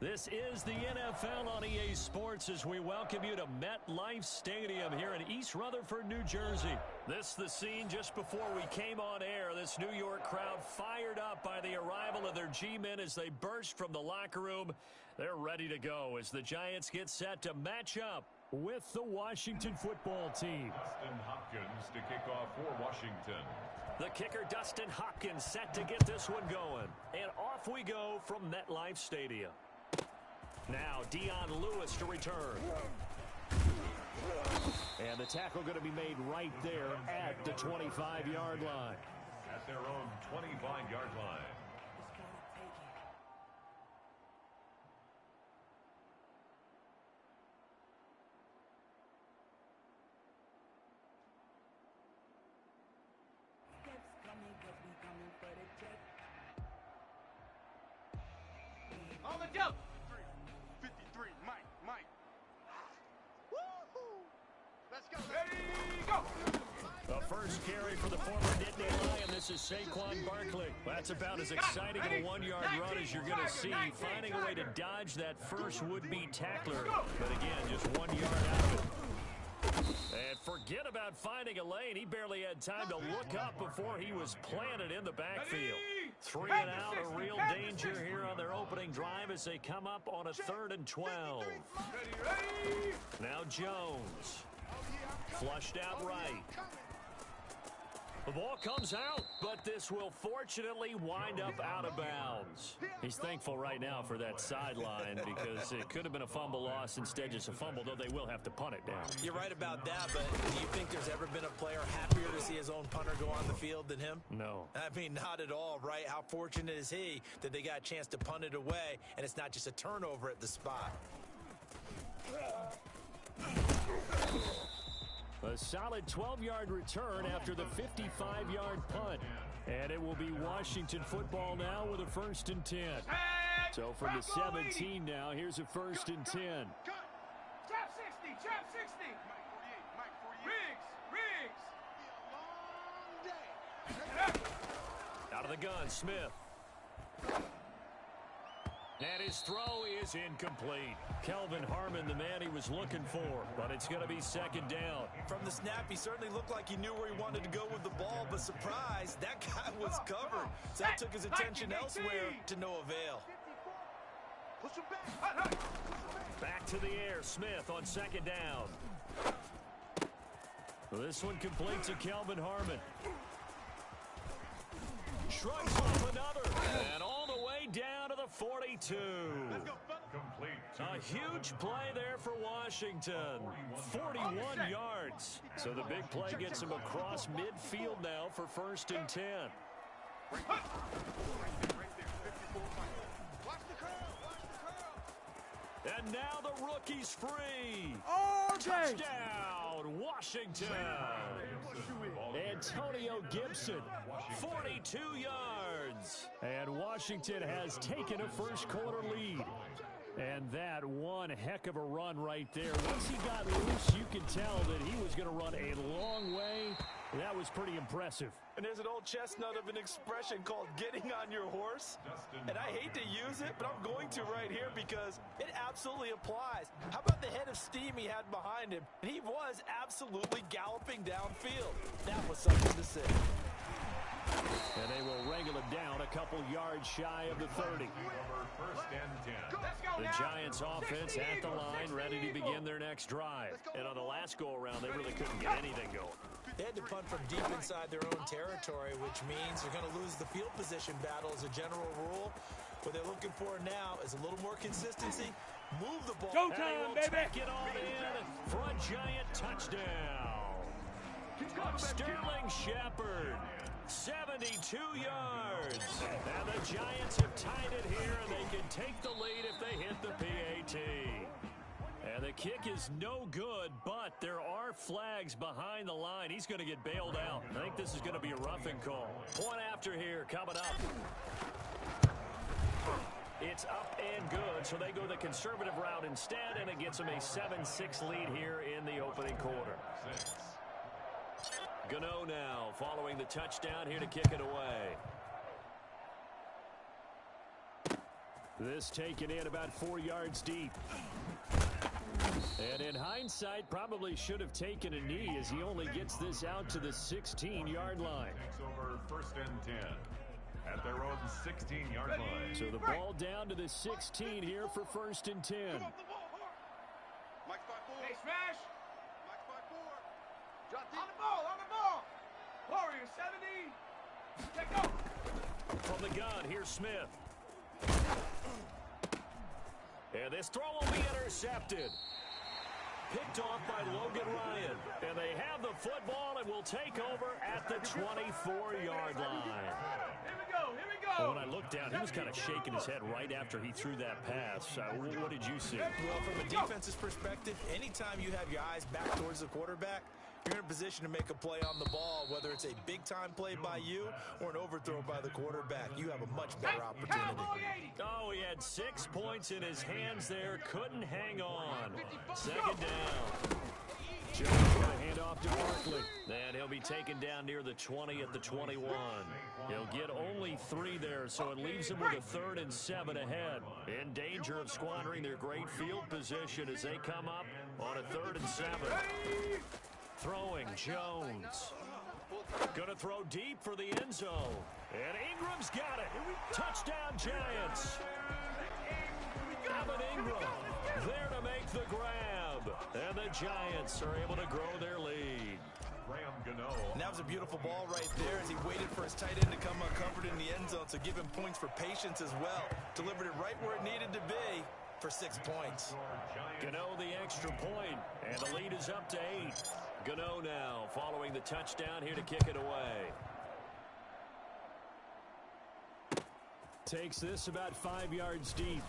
This is the NFL on EA Sports as we welcome you to MetLife Stadium here in East Rutherford, New Jersey. This is the scene just before we came on air. This New York crowd fired up by the arrival of their G-men as they burst from the locker room. They're ready to go as the Giants get set to match up with the Washington football team. Dustin Hopkins to kick off for Washington. The kicker, Dustin Hopkins, set to get this one going. And off we go from MetLife Stadium. Now Dion Lewis to return. And the tackle going to be made right there at the 25-yard line. At their own 25-yard line. On the jump. 53, Mike. Woo-hoo. Let's go. Ready, go. The first carry for the former Nittany Lion. This is Saquon Barkley. That's about as exciting of a one-yard run as you're going to see. Finding a way to dodge that first would-be tackler. But again, just 1 yard out of it. And forget about finding a lane. He barely had time to look up before he was planted in the backfield. 3 and out, a real danger here on their opening drive as they come up on a 3rd and 12. Now Jones. Flushed out right. The ball comes out, but this will fortunately wind up out of bounds. He's thankful right now for that sideline because it could have been a fumble loss, instead just a fumble, though they will have to punt it down. You're right about that, but do you think there's ever been a player happier to see his own punter go on the field than him? No. I mean, not at all, right? How fortunate is he that they got a chance to punt it away, and it's not just a turnover at the spot. A solid 12-yard return after the 55-yard punt. And it will be Washington football now with a 1st and 10. So from the 17 now, here's a 1st and 10. Trap 60. Mike 48. Riggs. Out of the gun, Smith. And his throw is incomplete. Kelvin Harmon, the man he was looking for, but it's going to be 2nd down. From the snap, he certainly looked like he knew where he wanted to go with the ball, but surprise, that guy was covered. So that took his attention elsewhere to no avail. Push him back. Back to the air, Smith on 2nd down. This one complete to Kelvin Harmon. Shrugs off another, and all the way down to the 42. Complete. A huge play there for Washington. 41 yards. So the big play gets him across midfield now for 1st and 10. And now the rookie's free. Touchdown, Washington. Antonio Gibson, 42 yards. And Washington has taken a first-quarter lead. And that one heck of a run right there. Once he got loose, you could tell that he was going to run a long way. That was pretty impressive. And there's an old chestnut of an expression called getting on your horse. And I hate to use it, but I'm going to right here because it absolutely applies. How about the head of steam he had behind him? And he was absolutely galloping downfield. That was something to see. And they will wrangle him down a couple yards shy of the 30. 1st and 10. The Giants offense at the line, ready to begin their next drive. And on the last go-around, they really couldn't get anything going. They had to punt from deep inside their own territory, which means they're going to lose the field position battle as a general rule. What they're looking for now is a little more consistency. Move the ball. Go time, baby. Take it on in for a Giant touchdown. Sterling Shepard, 72 yards. Now the Giants have tied it here, and they can take the lead if they hit the PAT. And the kick is no good, but there are flags behind the line. He's going to get bailed out. I think this is going to be a roughing call. Point after here coming up. It's up and good, so they go the conservative route instead, and it gets them a 7-6 lead here in the opening quarter. Gano now following the touchdown here to kick it away. This taken in about 4 yards deep. And in hindsight, probably should have taken a knee as he only gets this out to the 16-yard line. Takes over 1st and 10 at their own 16-yard line. So the ball down to the 16 here for 1st and 10. Hey, smash. On the ball. Warrior 70. Take go. From the gun, here's Smith. And this throw will be intercepted. Picked off by Logan Ryan. And they have the football and will take over at the 24-yard line. Here we go. Well, when I looked down, he was kind of shaking his head right after he threw that pass. What did you see? Well, from a defense's perspective, anytime you have your eyes back towards the quarterback, you're in a position to make a play on the ball, whether it's a big-time play by you or an overthrow by the quarterback. You have a much better opportunity. Oh, he had 6 points in his hands there. Couldn't hang on. 2nd down. Jones going to hand off to Barkley. And he'll be taken down near the 20 at the 21. He'll get only 3 there, so it leaves him with a 3rd and 7 ahead. In danger of squandering their great field position as they come up on a 3rd and 7. Throwing, Jones. Gonna throw deep for the end zone. And Ingram's got it. Touchdown, Giants. Evan Ingram there to make the grab. And the Giants are able to grow their lead. And that was a beautiful ball right there as he waited for his tight end to come uncovered in the end zone, so give him points for patience as well. Delivered it right where it needed to be for 6 points. Gano the extra point, and the lead is up to 8. Gano now following the touchdown here to kick it away. Takes this about 5 yards deep.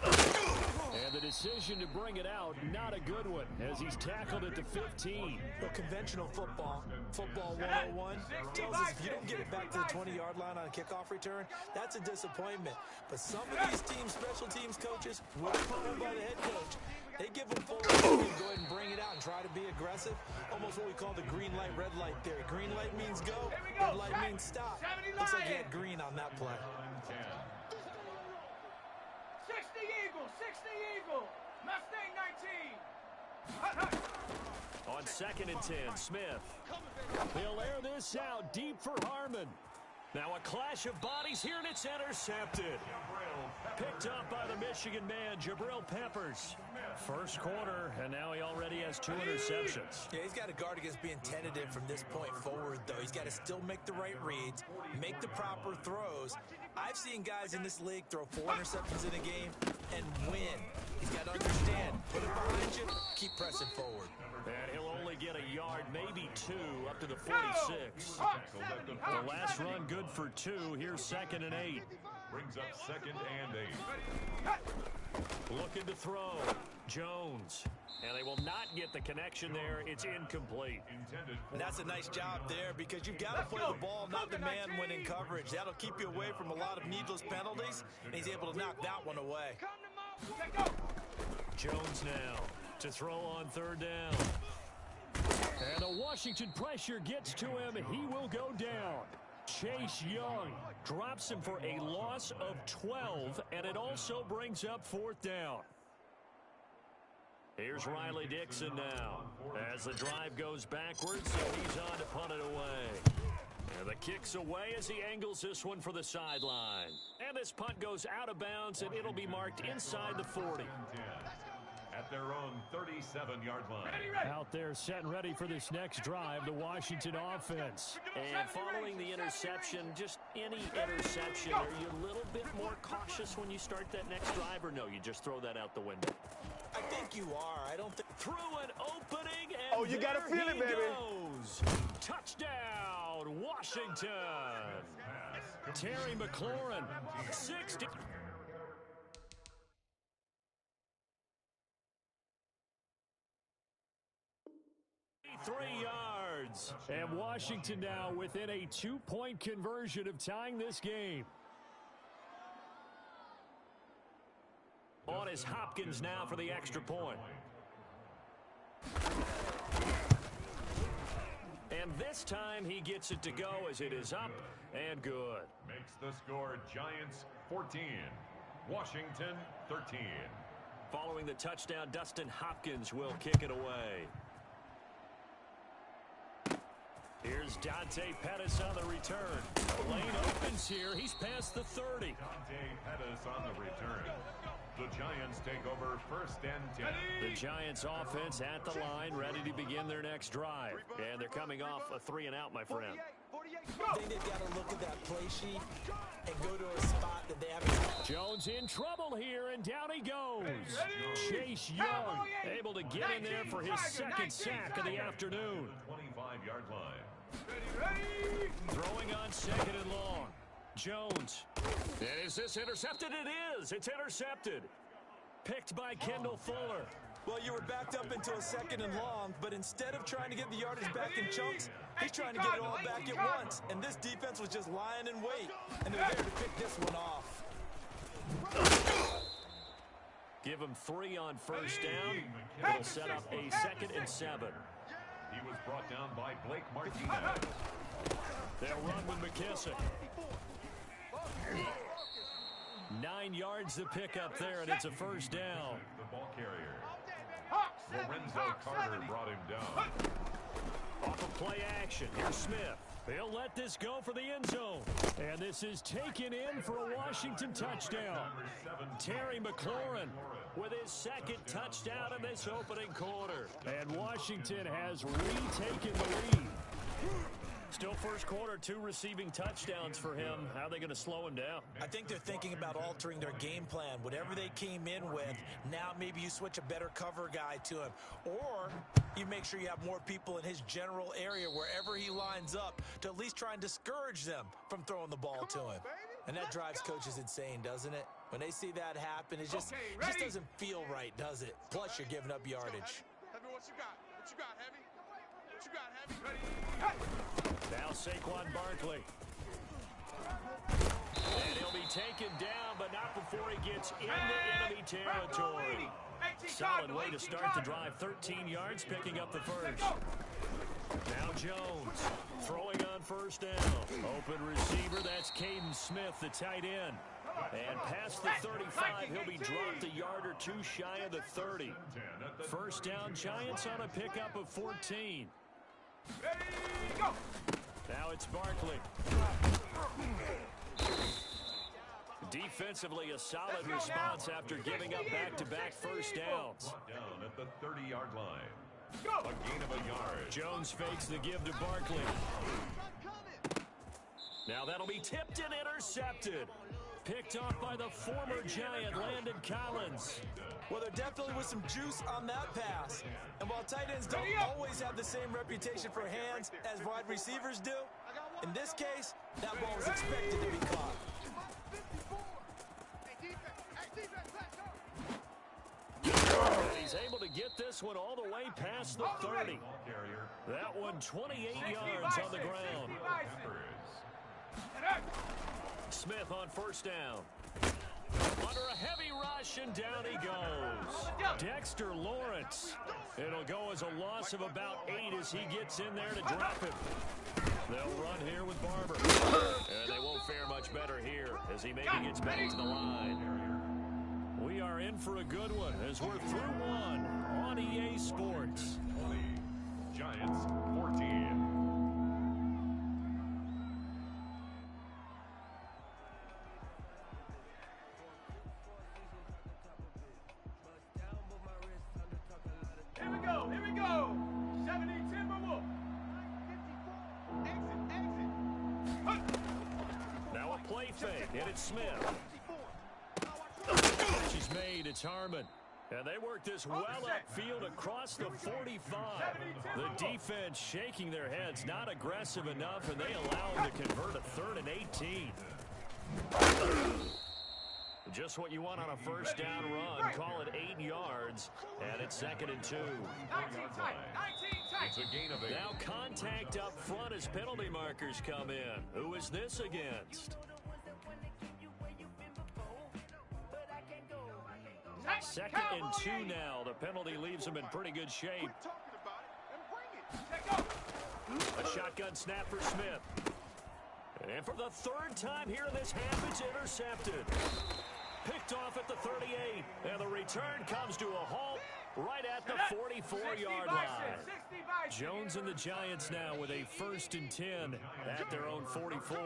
And the decision to bring it out, not a good one, as he's tackled at the 15. Well, conventional football 101, tells us if you don't get it back to the 20-yard line on a kickoff return, that's a disappointment. But some of these teams, special teams coaches, will be told by the head coach. They give them full authority to go ahead and bring it out and try to be aggressive. Almost what we call the green light, red light theory. Green light means go, red light means stop. Looks like he had green on that play. 60 Eagle. Mustang 19. On 2nd and 10, Smith. They'll air this out deep for Harmon. Now a clash of bodies here, and it's intercepted. Picked up by the Michigan man, Jabril Peppers. First quarter, and now he already has 2 interceptions. Yeah, he's got to guard against being tentative from this point forward, though. He's got to still make the right reads, make the proper throws. I've seen guys in this league throw 4 interceptions in a game and win. He's got to understand, put it behind you, keep pressing forward. And he'll only get a yard, maybe 2, up to the 46. The last run good for 2. Here's 2nd and 8. Brings up 2nd and 8. Looking to throw. Jones. And they will not get the connection there. It's incomplete. And that's a nice job there because you've got to play the ball, not the man when in coverage. That'll keep you away from a lot of needless penalties, and he's able to knock that one away. Jones now to throw on 3rd down. And the Washington pressure gets to him. He will go down. Chase Young drops him for a loss of 12, and it also brings up 4th down. Here's Riley Dixon now as the drive goes backwards, so he's on to punt it away. And the kick's away as he angles this one for the sideline. And this punt goes out of bounds, and it'll be marked inside the 40. At their own 37-yard line. Out there set and ready for this next drive, the Washington offense. And following the interception, just any interception, are you a little bit more cautious when you start that next drive, or no, you just throw that out the window? I think you are. I don't think. Through an opening, and you gotta feel it, baby. Goes. Touchdown, Washington. Terry McLaurin, 60. 3 yards. And Washington now within a 2-point conversion of tying this game. On is Hopkins now for the extra point. And this time he gets it to go as it is up and good. Makes the score Giants 14, Washington 13. Following the touchdown, Dustin Hopkins will kick it away. Here's Dante Pettis on the return. The lane opens here. He's past the 30. Dante Pettis on the return. The Giants take over 1st and 10. The Giants offense at the line, ready to begin their next drive. And they're coming off a 3-and-out, my friend. I think they've got to look at that play sheet and go to a spot that they haven't. Jones in trouble here, and down he goes. Chase Young able to get in there for his second sack of the afternoon. 25-yard line. Throwing on 2nd and long. Jones. And is this intercepted? It is. It's intercepted. Picked by Kendall Fuller. Well, you were backed up into a 2nd and long, but instead of trying to get the yardage back in chunks, he's trying to get it all back at once. And this defense was just lying in wait, and they're there to pick this one off. Give him 3 on 1st down. It'll set up a 2nd and 7. He was brought down by Blake Martinez. They'll run with McKissick. 9 yards to pick up there, and it's a 1st down. The ball carrier. Lorenzo Carter brought him down. Off of play action, here's Smith. He'll let this go for the end zone. And this is taken in for a Washington touchdown. Terry McLaurin with his 2nd touchdown in this opening quarter. And Washington has retaken the lead. Still first quarter, 2 receiving touchdowns for him. How are they going to slow him down? I think they're thinking about altering their game plan. Whatever they came in with, now maybe you switch a better cover guy to him. Or you make sure you have more people in his general area wherever he lines up to at least try and discourage them from throwing the ball to him. And that drives coaches insane, doesn't it? When they see that happen, it just doesn't feel right, does it? Plus, you're giving up yardage. Heavy, what you got? What you got, Heavy? What you got, Heavy? Now Saquon Barkley. And he'll be taken down, but not before he gets into enemy territory. Solid way to start the drive. 13 yards, picking up the 1st. Now Jones throwing on 1st down. Open receiver, that's Caden Smith, the tight end. And past the 35, he'll be dropped a yard or 2 shy of the 30. 1st down, Giants on a pickup of 14. Now it's Barkley. Defensively, a solid response after giving up back-to-back 1st downs. Down at the 30-yard line. A gain of a yard. Jones fakes the give to Barkley. Now that'll be tipped and intercepted. Picked off by the former Giant, Landon Collins. Well, there definitely was some juice on that pass. And while tight ends don't always have the same reputation for hands as wide receivers do, in this case, that ball was expected to be caught. And he's able to get this one all the way past the 30. That one 28 yards on the ground. Smith on 1st down. Under a heavy rush, and down he goes. Dexter Lawrence. It'll go as a loss of about 8 as he gets in there to drop him. They'll run here with Barber. And they won't fare much better here as he maybe gets back to the line. We are in for a good one as we're through 1 on EA Sports. 20. Giants 14. Here we go. 70 Timberwolf. Exit. Now a play fake, and it's Smith. She's made, it's Harmon. And they work this well upfield across the 45. The defense shaking their heads, not aggressive enough, and they allow them to convert a 3rd and 18. Just what you want on a 1st down run. Call it 8 yards, and it's 2nd and 2. 19 tight. 19 tight. It's a gain of 8. Now contact up front as penalty markers come in. Who is this against? 2nd and 2 now. The penalty leaves them in pretty good shape. A shotgun snap for Smith. And for the 3rd time here in this half, it's intercepted. Picked off at the 38. And the return comes to a halt right at the 44-yard line. Jones and the Giants now with a 1st and 10 at their own 44.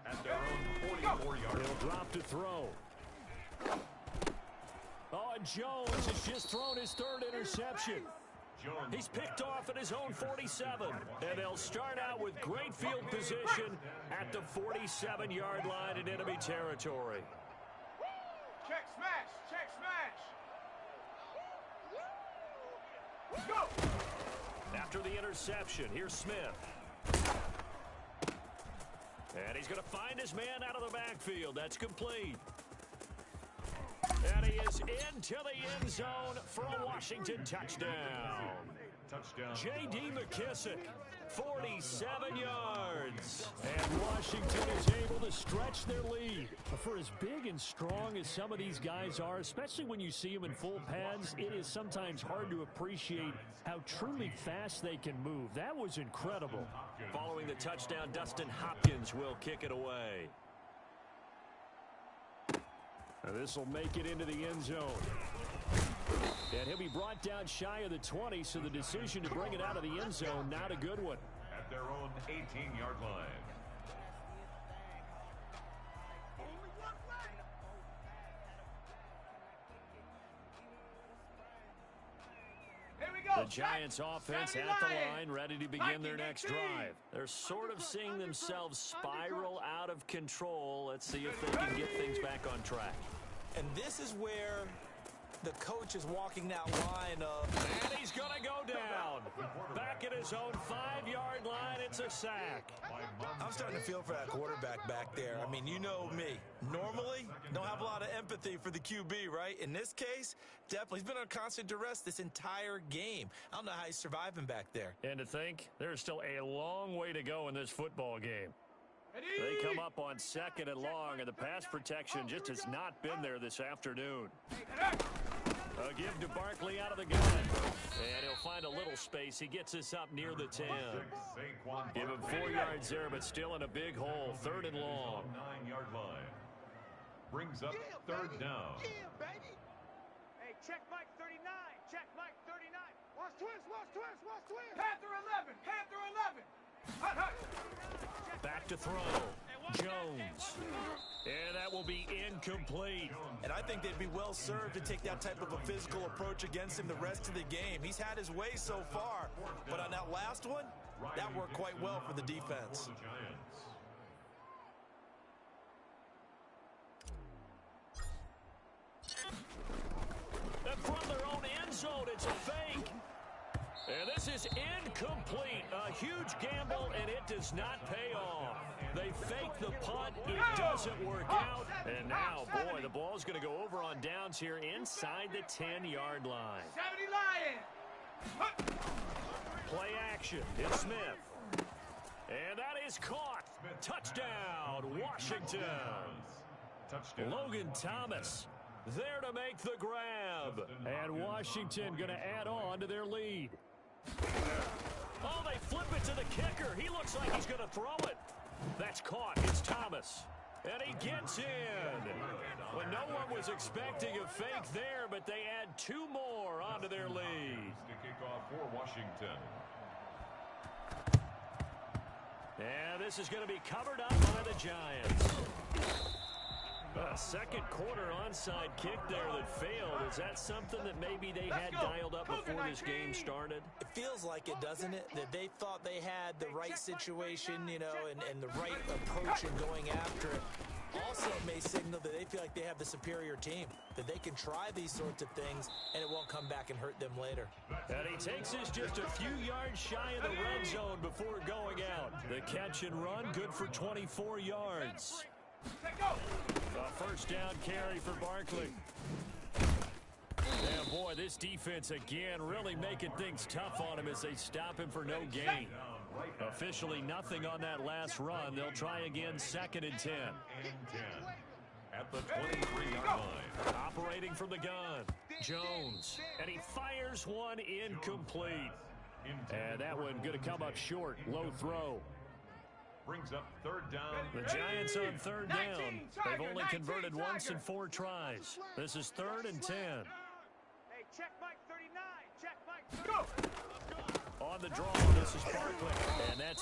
At their own 44-yard. He'll drop to throw. Oh, and Jones has just thrown his 3rd interception. He's picked off at his own 47. And they'll start out with great field position at the 47-yard line in enemy territory. Check smash! Check smash! Go! After the interception, here's Smith. And he's going to find his man out of the backfield. That's complete. And he is into the end zone for a Washington touchdown. Touchdown. J.D. McKissick, 47 yards. And Washington is able to stretch their lead. For as big and strong as some of these guys are, especially when you see them in full pads, it is sometimes hard to appreciate how truly fast they can move. That was incredible. Following the touchdown, Dustin Hopkins will kick it away. This will make it into the end zone. And he'll be brought down shy of the 20, so the decision to bring it out of the end zone, not a good one. At their own 18-yard line. The Giants offense at the line, ready to begin their next drive. They're sort of seeing themselves spiral out of control. Let's see if they can get things back on track. And this is where the coach is walking that line of... And he's going to go down. Back at his own 5-yard line, it's a sack. I'm starting to feel for that quarterback back there. I mean, you know me. Normally, don't have a lot of empathy for the QB, right? In this case, definitely. He's been on constant duress this entire game. I don't know how he's surviving back there. And to think, there's still a long way to go in this football game. They come up on 2nd and long, and the pass protection just has not been there this afternoon. A give to Barkley out of the gun. And he'll find a little space. He gets us up near the 10. Give him 4 yards there, but still in a big hole. 3rd and long. 9-yard line. Brings up 3rd down. Hey, check Mike 39. Check Mike 39. Watch twist, watch twist, watch twist. Panther 11. Panther 11. Hut, hut. Back to throw. Jones. And that will be incomplete. And I think they'd be well served to take that type of a physical approach against him the rest of the game. He's had his way so far, but on that last one, that worked quite well for the defense. And from their own end zone, it's a fake. And this is incomplete. A huge gamble, and it does not pay off. They fake the punt. It doesn't work out. And now, boy, the ball's going to go over on downs here inside the 10-yard line. 70 Lions. Play action. It's Smith. And that is caught. Touchdown, Washington. Touchdown. Logan Thomas there to make the grab. And Washington going to add on to their lead. Oh, they flip it to the kicker. He looks like he's going to throw it. That's caught. It's Thomas. And he gets in. Well, no one was expecting a fake there, but they add 2 more onto their lead. To kick off for Washington. And this is going to be covered up by the Giants. A second quarter onside kick there that failed. Is that something that maybe they had dialed up before this game started? It feels like it, doesn't it? That they thought they had the right situation, you know, and the right approach in going after it. Also, it may signal that they feel like they have the superior team, that they can try these sorts of things, and it won't come back and hurt them later. And he takes us just a few yards shy of the red zone before going out. The catch and run, good for 24 yards. A first down carry for Barkley. And boy, this defense again really making things tough on him as they stop him for no gain. Officially nothing on that last run. They'll try again 2nd and 10. At the 23-yard line. Operating from the gun. Jones. And he fires one incomplete. And that one going to come up short. Low throw. brings up third down. The Giants on third down. They've only converted once in 4 tries. This is 3rd and 10. Hey, check Mike 39. Check Mike. Go. On the draw, this is Barkley. And that's